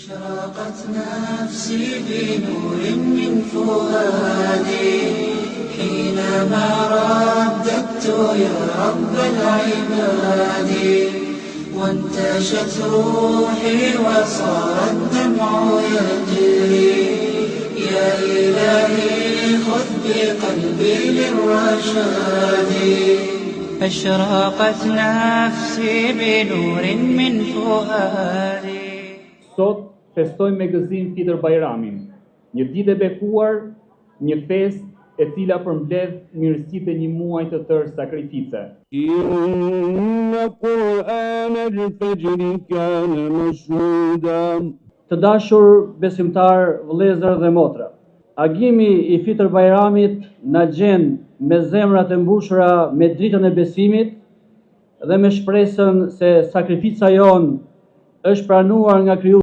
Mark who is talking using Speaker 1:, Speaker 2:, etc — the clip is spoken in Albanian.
Speaker 1: أشرقت نفسي بنور من فؤادي حينما رددت يا رب العباد وانتشت روحي وصار الدمع يجري يا إلهي خذ بقلبي للرشاد أشرقت نفسي بنور من فؤادي.
Speaker 2: Sot festojmë me gëzim Fitr Bajramin, një ditë e bekuar, një festë e cila përmbledh mirësitë e një muaji të tërë sakrifice.
Speaker 3: Inna Qur'an al-fajr kana mashhuda.
Speaker 4: Të dashur besimtar, vëllezër dhe motra, agimi i Fitr Bajramit na gjen me zemrat e mbushura me dritën e besimit dhe me shpresën se sakrifica jon është pranuar nga